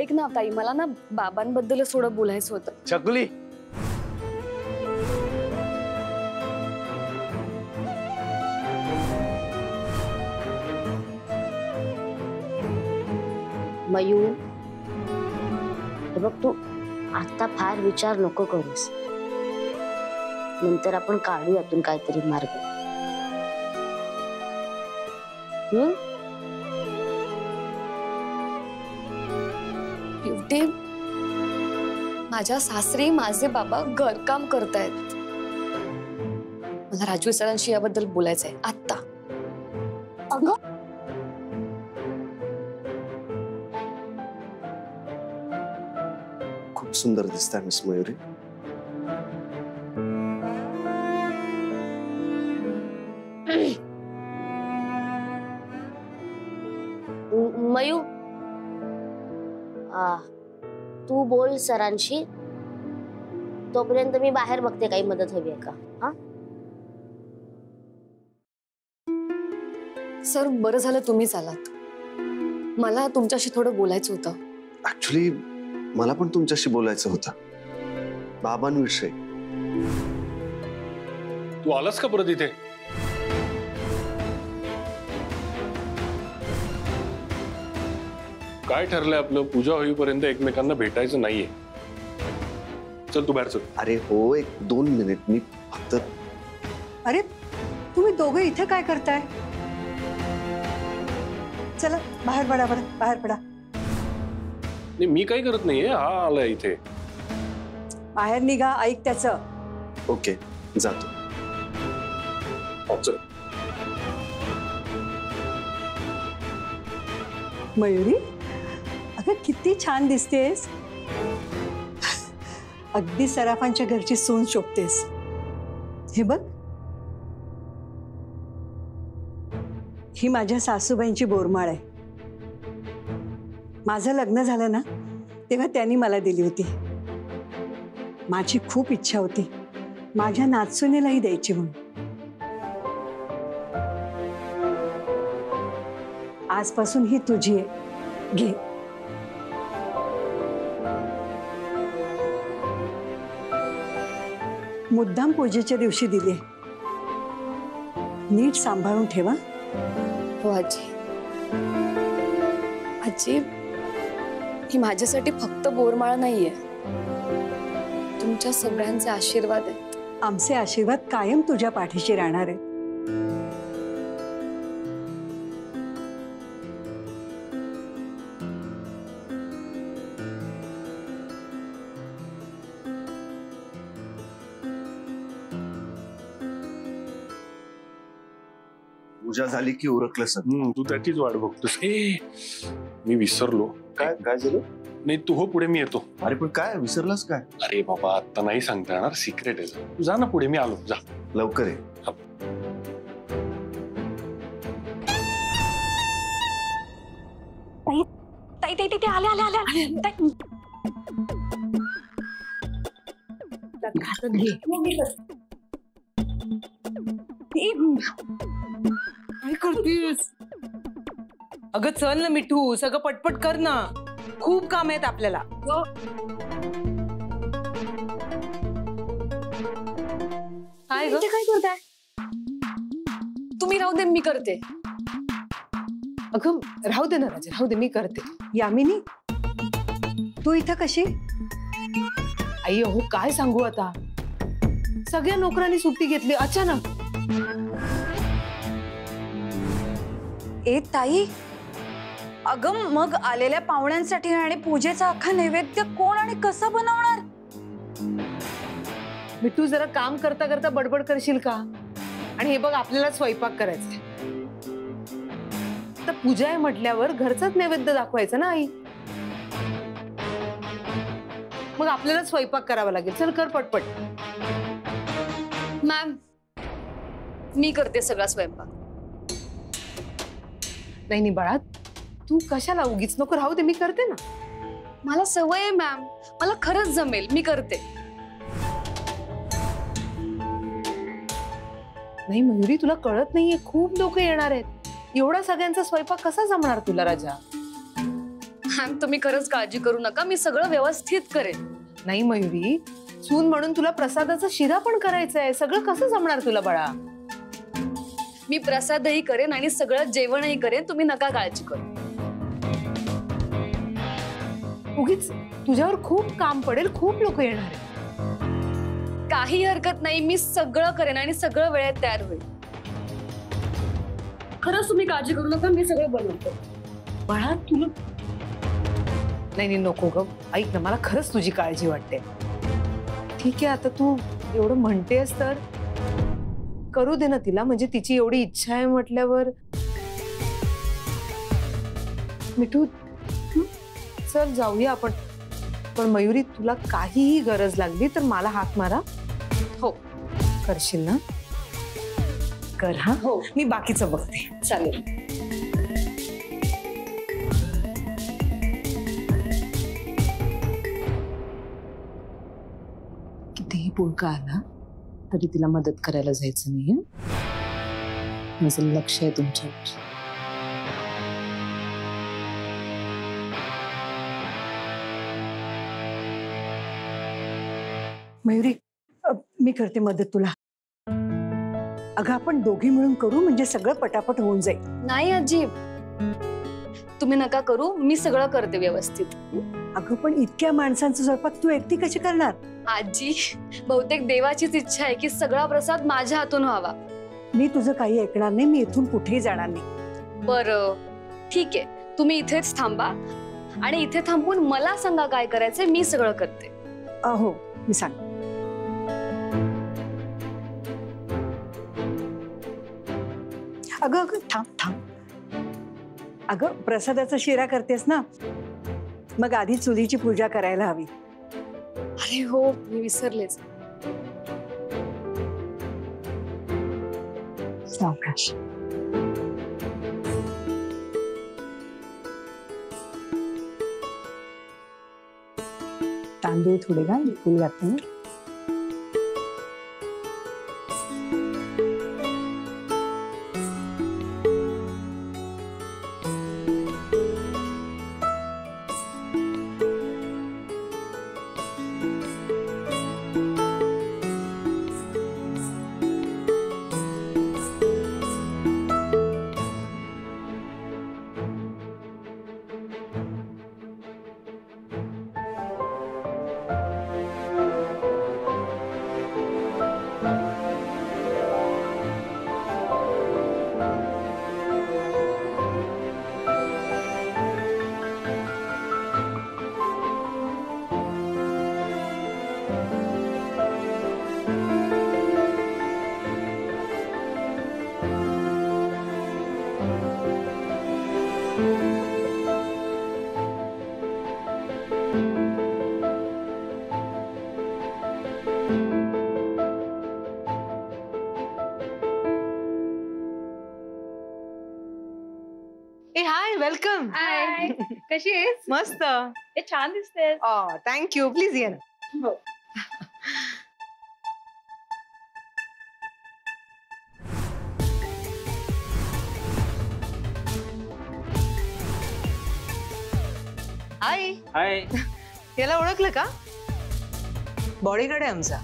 ऐक ना ताई, मला ना बाबांबद्दलच थोडं बोलायचं होतं. छकुली, मयू, हे बघ, तू आता फार विचार नको करूस. नंतर आपण काढू यातून काहीतरी मार्ग. ब्युटी, माझ्या सासरी माझे बाबा घरकाम करतायत. मला राजू सरांशी याबद्दल बोलायचंय आत्ता. अगं, खूप सुंदर दिसताय मिस मयुरी. मयू, तू बोल सरांशी. तोपर्यंत मी बाहेर बघते काही मदत हवी आहे का. हा सर, बरं झालं तुम्हीच आलात. मला तुमच्याशी थोडं बोलायचं होतं. ऍक्च्युली मला पण तुमच्याशी बोलायचं होतं, बाबांविषयी. तू आलास का परत इथे? काय ठरलंय आपलं? पूजा होईपर्यंत एकमेकांना भेटायचं नाहीये. चल तू बाहेर चल. अरे हो, 1-2 मिनिट, मी फक्त. अरे तुम्ही दोघे इथे काय करताय? चला बाहेर पडा, बरं बाहेर पडा. नाही, मी काही करत नाहीये, हा आलाय इथे. बाहेर निघा, ऐक त्याचं. ओके, जातो. चल. मयुरी, अगं किती छान दिसतेस. अगदी सराफांच्या घरची सून शोभतेस. हे बघ, ही माझ्या सासूबाईंची बोरमाळ आहे. माझं लग्न झालं ना तेव्हा त्यांनी मला दिली होती. माझी खूप इच्छा होती माझ्या नातसूनेलाही द्यायची म्हणून. आजपासून ही तुझी आहे, घे. मुद्दाम पूजेच्या दिवशी दिली. नीट सांभाळून ठेवा. हो आजी. आजी, ही माझ्यासाठी फक्त बोरमाळ नाहीये, तुमच्या सगळ्यांचे आशीर्वाद आहेत. आमचे आशीर्वाद कायम तुझ्या पाठीशी राहणार आहेत. पूजा झाली की उरकलं सर. तू त्याचीच वाट बघतोस. मी विसरलो. काय काय झालं? नाही, तू हो पुढे, मी येतो. अरे पण काय विसरलास काय? अरे बाबा, आता नाही सांगता येणार, सिक्रेट आहे. तू जा ना पुढे, मी आलो. जा लवकर ये. ताई ताई ताई, आले आले आले. काय करतेस? अगं चल ना मिठू, सगळं पटपट कर ना, खूप काम आहेत आपल्याला. काय करताय तुम्ही? राहू दे, मी करते. अगं राहू दे ना राजा, राहू दे, मी करते. यामिनी, तू इथं कशी? आई हो, काय सांगू आता, सगळ्या नोकरांनी सुट्टी घेतली अचानक. ताई, अगं मग आलेल्या पाहुण्यांसाठी आणि पूजेचा अख्खा नैवेद्य कोण आणि कसं बनवणार? मिठू, जरा काम करता करता बडबड करशील का? आणि हे बघ, आपल्याला स्वयंपाक करायचा. तर पूजा आहे म्हटल्यावर घरचाच नैवेद्य दाखवायचा ना आई. मग आपल्याला स्वयंपाक करावा लागेल. चल कर पटपट. मॅम, मी करते सगळा स्वयंपाक. नाही नाही बाळा, तू कशाला उगीच, नको, राहू दे, मी करते ना. मला सवय आहे मॅम, मला खरंच जमेल, मी करते. नाही मयुरी, तुला कळत नाहीये, खूप लोक येणार आहेत. एवढा सगळ्यांचा स्वयंपाक कसा जमणार तुला राजा? मॅम तुम्ही खरंच काळजी करू नका, मी सगळं व्यवस्थित करेन. नाही मयुरी, सून म्हणून तुला प्रसादाचा शिरा पण करायचा आहे. सगळं कसं जमणार तुला बाळा? मी प्रसादही करेन आणि सगळं जेवणही करेन, तुम्ही नका काळजी करू. उगीच तुझ्यावर खूप काम पडेल, खूप लोक येणार आहेत. काही हरकत नाही, मी सगळं करेन आणि सगळं वेळेत तयार होईल. खरंच तुम्ही काळजी करू नका, मी सगळं बनवतो. बाळा तुला नाही नको ग, ऐक ना, मला खरंच तुझी काळजी वाटते. ठीक आहे, आता तू एवढं म्हणतेस तर करू दे ना तिला, म्हणजे तिची एवढी इच्छा आहे म्हटल्यावर. मिठू चल जाऊया आपण. पण मयुरी तुला काहीही गरज लागली तर मला हाक मारा. हो करशील ना? कर हा. हो मी बाकीचं बघते. चालेल. कितीही पुळका आला तरी तिला मदत करायला जायचं नाहीये. माझं लक्ष आहे तुमच्यावर. मयुरी, मी करते मदत तुला. अगं आपण दोघी मिळून करू म्हणजे सगळं पटापट होऊन जाईल. नाही आजी, तुम्ही नका करू, मी सगळं करते व्यवस्थित. अगं पण इतक्या माणसांचा स्वयंपाक तू एकटी कशी करणार? आजी, बहुतेक देवाचीच इच्छा आहे की सगळा प्रसाद माझ्या हातून व्हावा. मी तुझं काही ऐकणार नाही, मी इथून कुठेही जाणार नाही. बरं ठीक आहे, तुम्ही इथेच थांबा आणि इथे थांबून मला सांगा काय करायचंय, मी सगळं करते. हो मी सांग. अगं थांब थांब. अगं प्रसादाचा शिरा करतेस ना, मग आधी चुलीची पूजा करायला हवी. अरे हो, मी विसरलेच. सावकाश. तांदूळ थोडे घाल, फुल घातले. ए हाय, वेलकम. हाय, कशी आहेस? मस्त. ते छान दिसतेस. थँक्यू. प्लीज ये ना. हो. हाय. हाय. याला ओळखलं का? बॉडीगार्ड आहे आमचा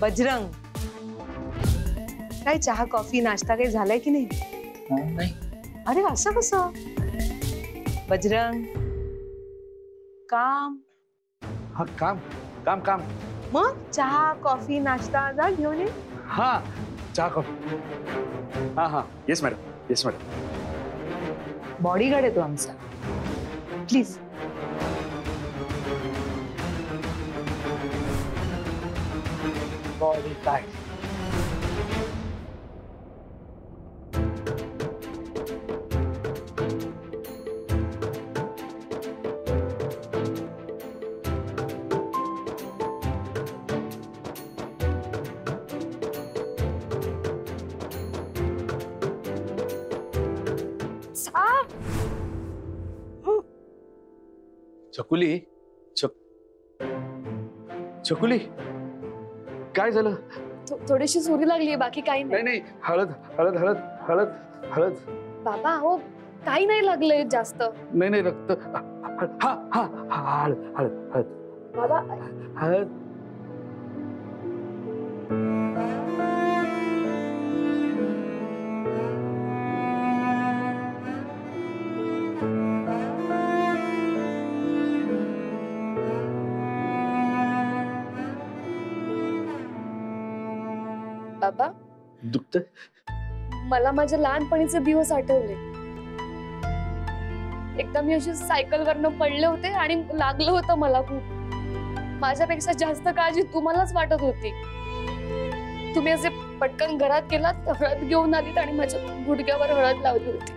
बजरंग. काय चहा कॉफी नाश्ता काही झालाय की नाही? नाही. अरे असं कसं? बजरंग काम. हा काम काम काम. मग चहा कॉफी नाश्ता जा घेऊन ये. हा चहा कॉफी. हा हा yes madam, yes madam. Bodyguard आहे तो आमचा. प्लीज. बॉडीगार्ड. चकुली, चकुली काय झालं? थोडीशी सुरी लागली, बाकी काही नाही नाही. नाही, हळद हळद हळद हळद हळद. बाबा हो, काही नाही लागलंय जास्त. नाही नाही रक्त. हा हा हा हळद हळद हळद बाबा हळद. बाबा दुखत. मला माझ्या लहानपणीचे दिवस आठवले. एकदा मी अशी सायकलवरनं पडले होते आणि लागलं होतं मला खूप. माझ्यापेक्षा जास्त काळजी तुम्हालाच वाटत होती. तुम्ही असे पटकन घरात गेलात, हळद घेऊन आलीत आणि माझ्या गुडघ्यावर हळद लावली होती.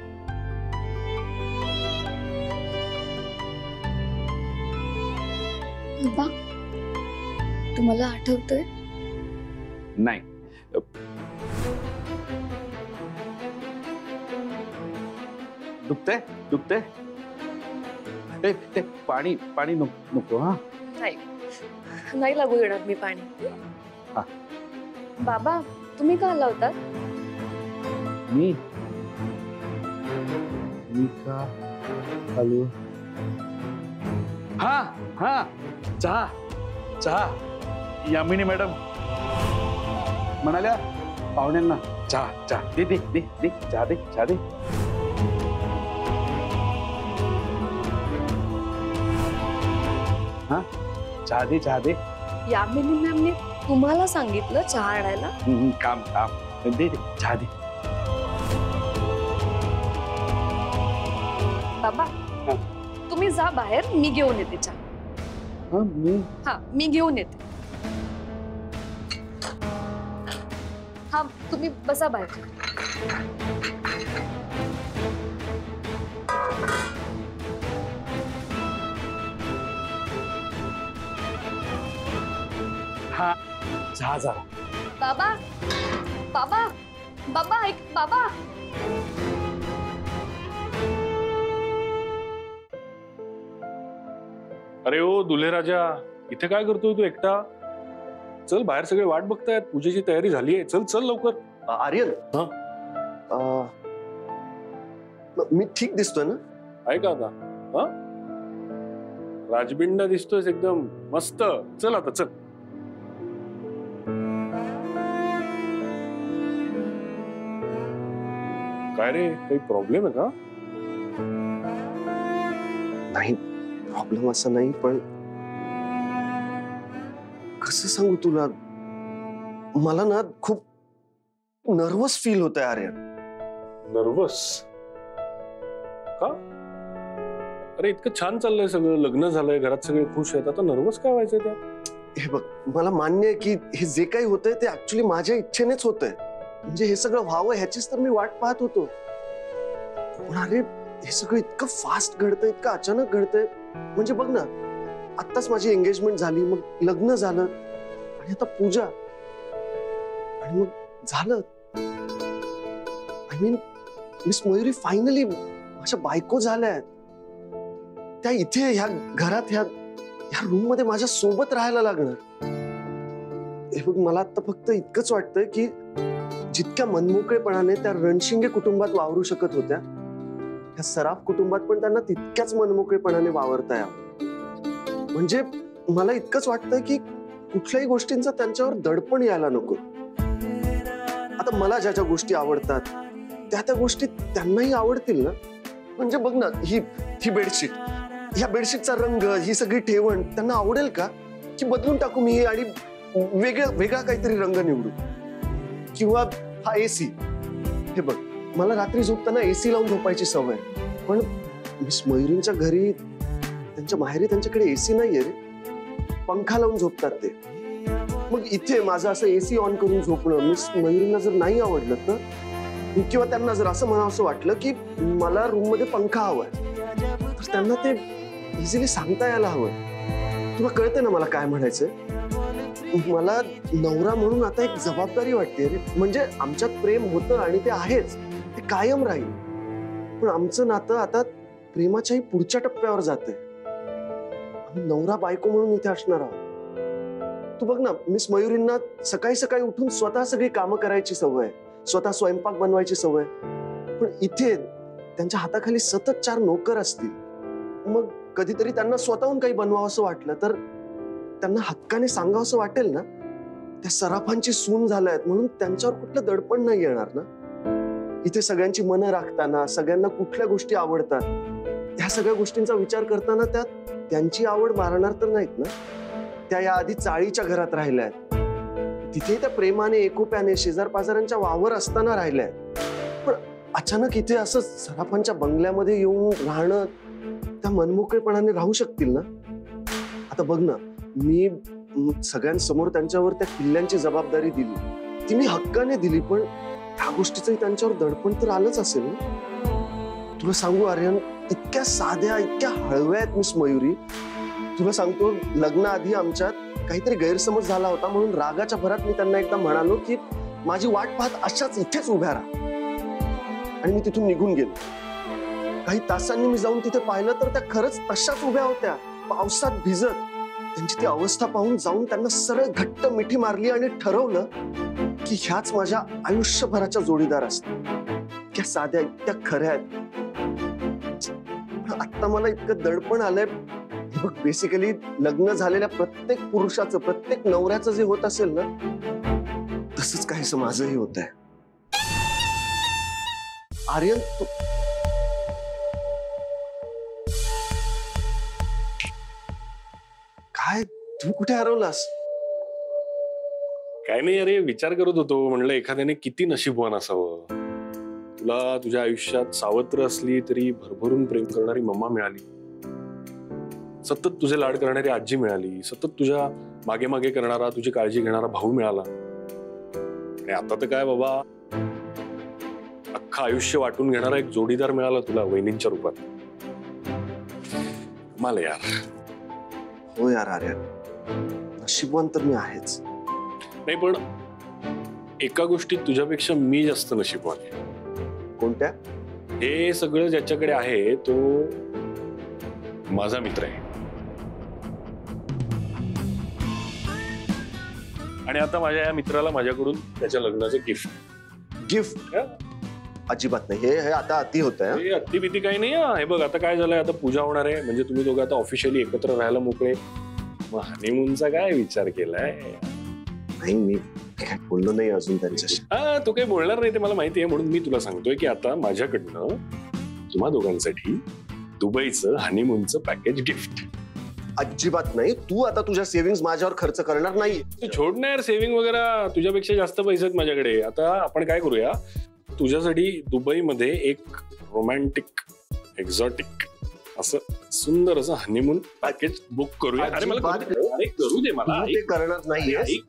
बाबा तुम्हाला आठवतंय? नाही. दुखतंय दुखतंय. ते पाणी पाणी नको. हा नाही नाही लागू देणार मी पाणी. हा. बाबा तुम्ही का आला होता? मी का आलो? हा हा चहा चहा. यामिनी मॅडम म्हणाल्या पाहुण्यांना चहा चहा दे दे दे दे चहा दे चहा दे. हा चहा दे चहा दे. यामिनी मॅमने तुम्हाला सांगितलं चहा आणायला? काम काम दे दे चहा दे. बाबा तुम्ही जा बाहेर, मी घेऊन येते चहा. हा मी घेऊन येते. हा तुम्ही बसा बाहेर. हा चहा झाला. बाबा बाबा बाबा ऐक बाबा. अरे ओ दुल्हे राजा, इथे काय करतोय तू एकटा? चल बाहेर सगळे वाट बघतायत, पूजेची तयारी झाली आहे. चल चल लवकर. आर्यन मी ठीक दिसतोय ना? आहे का आता? हा राजबिंडा दिसतोय एकदम मस्त. चल आता चल. काय रे, काही प्रॉब्लेम आहे का? नाही प्रॉब्लेम असा नाही, पण कसं सांगू तुला, मला ना खूप नर्वस फील होत आहे आर्यन. नर्वस का? अरे इतकं छान चाललंय सगळं, लग्न झालंय, घरात सगळे खुश आहेत, आता नर्वस काय व्हायचंय त्यात? हे बघ, मला मान्य आहे की हे जे काही होतंय ते ऍक्च्युली माझ्या इच्छेनेच होतंय. म्हणजे हे सगळं व्हावं ह्याचीच तर मी वाट पाहत होतो. पण अरे हे सगळं इतकं फास्ट घडतंय, इतकं अचानक घडतंय. म्हणजे बघ ना, आत्ताच माझी एंगेजमेंट झाली, मग लग्न झालं आणि आता पूजा, आणि मग झालं. I mean miss Mayuri finally माझ्या बायको झाल्या. त्या इथे ह्या घरात ह्या रूम मध्ये माझ्या सोबत राहायला लागणार. हे बघ, मला आता फक्त इतकंच वाटतंय की जितक्या मनमोकळेपणाने त्या रणशिंगे कुटुंबात वावरू शकत होत्या, ह्या सराफ कुटुंबात पण त्यांना तितक्याच मनमोकळेपणाने वावरता यावं. म्हणजे मला इतकंच वाटतंय की कुठल्याही गोष्टींचा त्यांच्यावर दडपण यायला नको. आता मला ज्या ज्या गोष्टी आवडतात त्या गोष्टी त्यांनाही आवडतील ना. म्हणजे बघ ना, ही बेडशीट, ह्या बेडशीटचा रंग, ही सगळी ठेवण त्यांना आवडेल का? की बदलून टाकू मी आणि वेगळा काहीतरी रंग निवडू? किंवा हा एसी, हे बघ, मला रात्री झोपताना एसी लावून झोपायची सवय, पण मिस मयुरींच्या घरी, त्यांच्या माहेरी त्यांच्याकडे एसी नाहीये रे. पंखा लावून झोपतात ते. मग इथे माझं असं एसी ऑन करून झोपणं मिस मयुरींना जर नाही आवडलं तर, किंवा त्यांना जर असं म्हणावं असं वाटलं की मला रूम मध्ये पंखा हवाय, तर त्यांना ते इझिली सांगता यायला हवं. तुला कळतंय ना मला काय म्हणायचंय? मला नवरा म्हणून आता एक जबाबदारी वाटते रे. म्हणजे आमच्यात प्रेम होतं आणि ते आहेच, ते कायम राहील. पण आमचं नातं आता प्रेमाच्याही पुढच्या टप्प्यावर जातंय. आम्ही नवरा बायको म्हणून इथे असणार आहोत. तू बघ ना, मिस मयुरींना सकाळी सकाळी उठून स्वतः सगळी कामं करायची सवय, स्वतः स्वयंपाक बनवायची सवय. पण इथे त्यांच्या हाताखाली सतत 4 नोकर असतील, मग कधीतरी त्यांना स्वतःहून काही बनवावं असं वाटलं तर त्यांना हक्काने सांगावं असं वाटेल ना. त्या सराफांची सून झाल्यात म्हणून त्यांच्यावर कुठलं दडपण नाही येणार ना. इथे सगळ्यांची मनं राखताना, सगळ्यांना कुठल्या गोष्टी आवडतात ह्या सगळ्या गोष्टींचा विचार करताना त्यात त्यांची आवड मारणार तर नाहीत ना. त्या या आधी चाळीच्या घरात राहिल्या आहेत, तिथे त्या प्रेमाने एकोप्याने शेजार पाजारांच्या वावर असताना राहिल्या आहेत. पण अचानक इथे असं सराफांच्या बंगल्यामध्ये येऊन राहणं, त्या मनमोकळेपणाने राहू शकतील ना. आता बघ ना, मी सगळ्यांसमोर त्यांच्यावर त्या किल्ल्यांची जबाबदारी दिली, ती मी हक्काने दिली, पण ह्या गोष्टीचंही त्यांच्यावर दडपण तर आलंच असेल ना. तुला सांगू आर्यन, इतक्या साध्या इतक्या हळव्या आहेत मिस मयुरी. तुला सांगतो, लग्नाआधी आमच्यात काहीतरी गैरसमज झाला होता म्हणून रागाच्या भरात मी त्यांना एकदा म्हणालो की माझी वाट पाहत अशाच इथेच उभ्या राहा, आणि मी तिथून निघून गेलो. काही तासांनी मी जाऊन तिथे पाहिलं तर त्या खरंच तशाच उभ्या होत्या, पावसात भिजत. त्यांची ती अवस्था पाहून जाऊन त्यांना सरळ घट्ट मिठी मारली आणि ठरवलं की ह्याच माझ्या आयुष्यभराच्या जोडीदार असतात. इतक्या साध्या इतक्या खऱ्या आहेत. आता मला इतकं दडपण आलंय. बघ, बेसिकली लग्न झालेल्या प्रत्येक पुरुषाचं, प्रत्येक नवऱ्याचं जे होत असेल ना, तसंच काहीसं माझंही होत आहे. आर्यन, काय तू कुठे हरवलास? काय नाही अरे, विचार करत होतो, म्हणलं एखाद्याने किती नशीबवान असावं. तुला तुझ्या आयुष्यात सावत्र असली तरी भरभरून प्रेम करणारी मम्मा मिळाली, सतत तुझे लाड करणारी आजी मिळाली, सतत तुझ्या मागे मागे करणारा, तुझी काळजी घेणारा भाऊ मिळाला. आणि आता तर काय बाबा, अख्खं आयुष्य वाटून घेणारा एक जोडीदार मिळाला तुला वहिनींच्या रूपात. कमाल यार. हो यार आर्यन, नशीबवान तर मी आहेच. नाही, पण एका गोष्टीत तुझ्यापेक्षा मी जास्त नशीबवान आहे. कोणत्या? हे सगळं ज्याच्याकडे आहे तो माझा मित्र आहे. आणि आता माझ्या या मित्राला माझ्याकडून त्याच्या लग्नाचं गिफ्ट. गिफ्ट? अजिबात नाही. हे आता अति होतंय. अति भीती काही नाही. हे बघ, आता काय झालंय, आता पूजा होणार आहे, म्हणजे तुम्ही दोघं आता ऑफिशियली एकत्र राहायला मोकळे. मग हनीमूनचा काय विचार केलाय? नाही, मी काय बोललो नाही अजून त्यांच्याशी. तू काही बोलणार नाही ते मला माहिती आहे, म्हणून मी तुला सांगतोय की आता माझ्याकडनं तुम्हा दोघांसाठी दुबईचं हनीमूनचं पॅकेज गिफ्ट. अजिबात नाही. तू आता तुझ्या सेव्हिंग्स माझ्यावर खर्च करणार नाही. तू छोड ना यार सेव्हिंग वगैरे, तुझ्यापेक्षा जास्त पैसे आहेत माझ्याकडे. आता आपण काय करूया, तुझ्यासाठी दुबईमध्ये एक रोमॅन्टिक एक्झॉटिक असं सुंदर असं हनीमून पॅकेज बुक करूया. अरे मला करू दे, मला ते करणार नाहीये.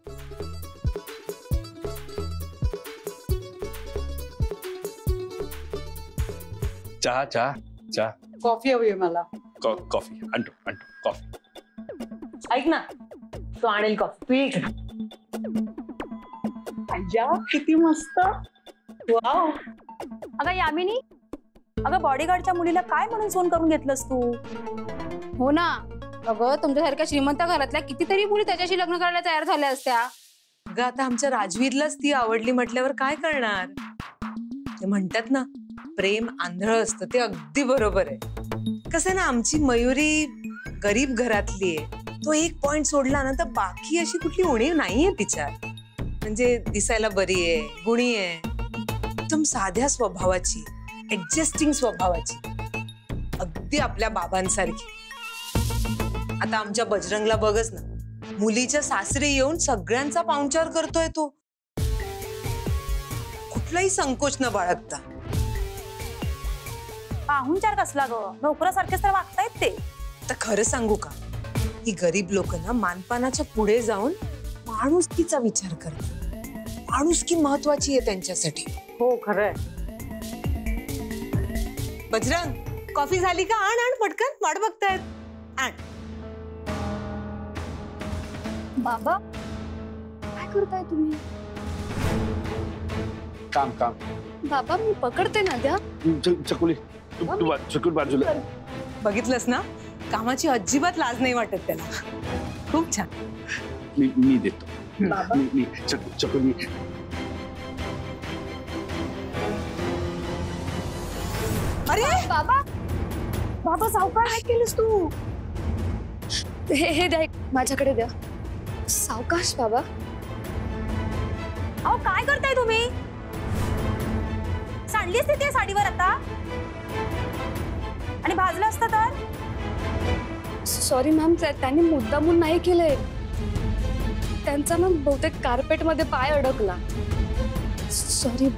चहा चहा चहा. कॉफी हवी आहे मला. कॉफी आणतो आणतो कॉफी. ऐक ना, तो आणेल कॉफी. किती मस्त. वाव. अगं यामिनी, अगं बॉडीगार्डच्या मुलीला काय म्हणून फोन करून घेतलंस तू? हो ना, अगं तुमच्यासारख्या श्रीमंत घरातल्या कितीतरी मुली त्याच्याशी लग्न करायला तयार झाल्या असत्या. अगं आता आमच्या राजवीरलाच ती आवडली म्हटल्यावर काय करणार? ते म्हणतात ना, प्रेम आंधळ असतं, ते अगदी बरोबर आहे. कसं ना, आमची मयुरी गरीब घरातली आहे. तो एक पॉइंट सोडला ना तर बाकी अशी कुठली उणीव नाहीये तिच्यात. म्हणजे दिसायला बरी आहे, गुणी आहे, एकदम साध्या स्वभावाची, ऍडजस्टिंग स्वभावाची, अगदी आपल्या बाबांसारखी. आता आमच्या बजरंगला बघच ना, मुलीच्या सासरी येऊन सगळ्यांचा पाहुणचार करतोय तो, कुठलाही संकोच न बाळगता. पाहुणचार कसला ग? नोकरासारखेच तर वागतायत ते. तर खरं सांगू का, ही गरीब लोक ना मानपानाच्या पुढे जाऊन माणुसकीचा विचार करतात. माणुसकी महत्वाची आहे त्यांच्यासाठी. हो खरंय. बजरंग, कॉफी झाली का? आण आण पटकन, वाट बघतायत. आण. बाबा, काय करताय तुम्ही? काम काम. बाबा, मी पकडते ना द्या. चकुली चकुल बाजूला. बघितलंस ना, कामाची अजिबात लाज नाही वाटत त्याला. खूप छान. मी देतो. चकुली. अरे बाबा बाबा सावकाश काय केलीस तू? हे द्या माझ्याकडे द्या. सावकाश बाबा. अहो काय करताय तुम्ही? सांडली असते त्या साडीवर आता आणि भाजलं असतं तर. सॉरी मॅम, त्यांनी मुद्दामून नाही केलंय. त्यांचा ना बहुतेक कार्पेट मध्ये पाय अडकला. Sorry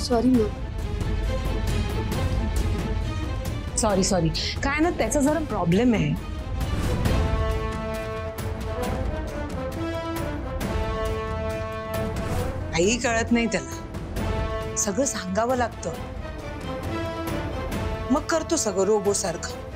sorry ma'am. सॉरी काय ना त्याचा जरा प्रॉब्लेम आहे. काही कळत नाही त्याला, सगळं सांगावं लागतं, मग करतो सगळं रोबो सारखं.